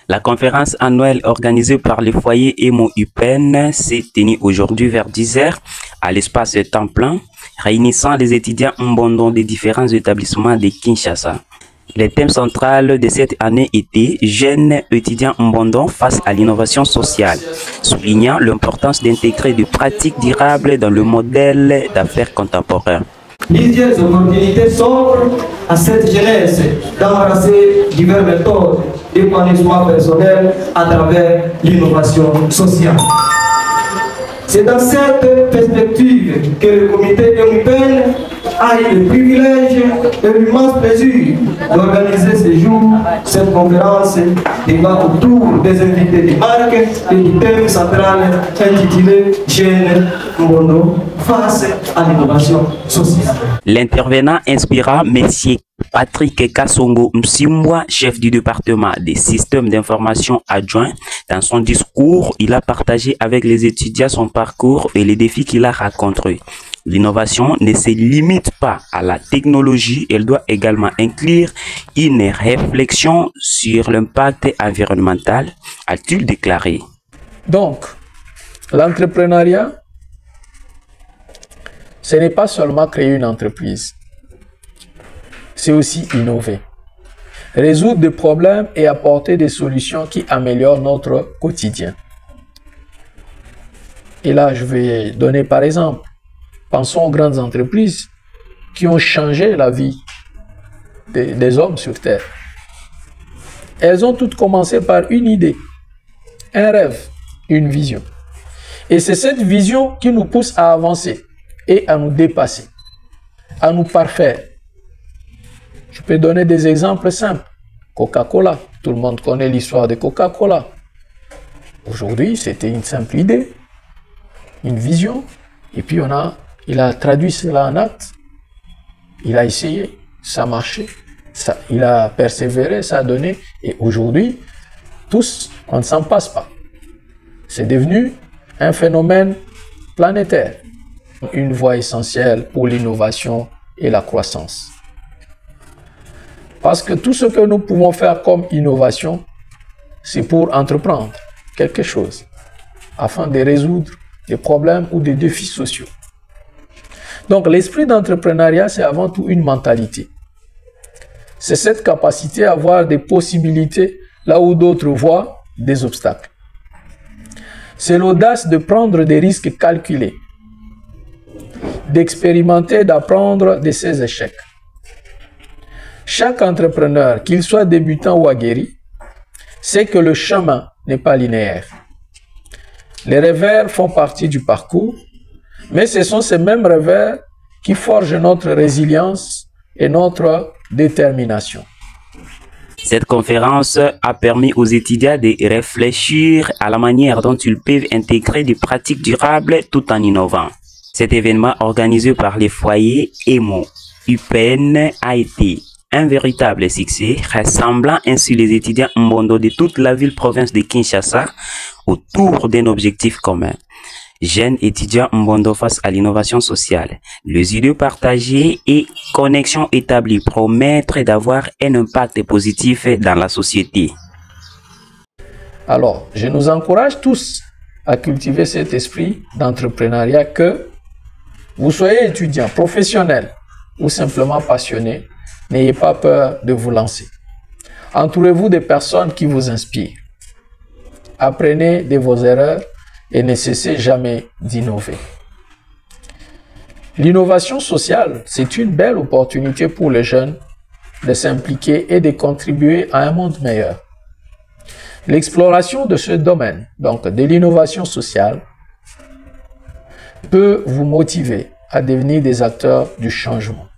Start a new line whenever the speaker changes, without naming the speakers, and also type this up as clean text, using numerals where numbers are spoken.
La conférence annuelle organisée par le foyer EMO-UPEN s'est tenue aujourd'hui vers 10h à l'espace temps plein, réunissant les étudiants Mbondo des différents établissements de Kinshasa. Le thème central de cette année était « Jeunes étudiants Mbondo face à l'innovation sociale », soulignant l'importance d'intégrer des pratiques durables dans le modèle d'affaires contemporain.
Plusieurs opportunités s'offrent à cette jeunesse d'embrasser diverses méthodes d'épanouissement personnel à travers l'innovation sociale. C'est dans cette perspective que le comité EMO-UPEN a eu le privilège et l'immense plaisir d'organiser ce jour cette conférence débat autour des invités des marques et du thème central intitulé « Jeunes Mbondo face à l'innovation sociale ».
L'intervenant inspira M. Patrick Kassongo Msimwa, chef du département des systèmes d'information adjoint. Dans son discours, il a partagé avec les étudiants son parcours et les défis qu'il a rencontrés. L'innovation ne se limite pas à la technologie, elle doit également inclure une réflexion sur l'impact environnemental, a-t-il déclaré.
Donc, l'entrepreneuriat, ce n'est pas seulement créer une entreprise, c'est aussi innover, résoudre des problèmes et apporter des solutions qui améliorent notre quotidien. Et là, je vais donner par exemple, pensons aux grandes entreprises qui ont changé la vie des hommes sur Terre. Elles ont toutes commencé par une idée, un rêve, une vision. Et c'est cette vision qui nous pousse à avancer et à nous dépasser, à nous parfaire. Je peux donner des exemples simples. Coca-Cola, tout le monde connaît l'histoire de Coca-Cola. Aujourd'hui, c'était une simple idée, une vision, et puis il a traduit cela en acte. Il a essayé, ça a marché, il a persévéré, ça a donné, et aujourd'hui, tous, on ne s'en passe pas. C'est devenu un phénomène planétaire, une voie essentielle pour l'innovation et la croissance. Parce que tout ce que nous pouvons faire comme innovation, c'est pour entreprendre quelque chose, afin de résoudre des problèmes ou des défis sociaux. Donc l'esprit d'entrepreneuriat, c'est avant tout une mentalité. C'est cette capacité à voir des possibilités là où d'autres voient des obstacles. C'est l'audace de prendre des risques calculés, d'expérimenter, d'apprendre de ses échecs. Chaque entrepreneur, qu'il soit débutant ou aguerri, sait que le chemin n'est pas linéaire. Les revers font partie du parcours, mais ce sont ces mêmes revers qui forgent notre résilience et notre détermination.
Cette conférence a permis aux étudiants de réfléchir à la manière dont ils peuvent intégrer des pratiques durables tout en innovant. Cet événement organisé par les foyers EMO-UPEN a été un véritable succès, rassemblant ainsi les étudiants Mbondo de toute la ville-province de Kinshasa autour d'un objectif commun. Jeunes étudiants Mbondo face à l'innovation sociale. Les idées partagées et connexions établies promettent d'avoir un impact positif dans la société.
Alors, je nous encourage tous à cultiver cet esprit d'entrepreneuriat, que vous soyez étudiant, professionnel ou simplement passionné. N'ayez pas peur de vous lancer. Entourez-vous des personnes qui vous inspirent. Apprenez de vos erreurs et ne cessez jamais d'innover. L'innovation sociale, c'est une belle opportunité pour les jeunes de s'impliquer et de contribuer à un monde meilleur. L'exploration de ce domaine, donc de l'innovation sociale, peut vous motiver à devenir des acteurs du changement.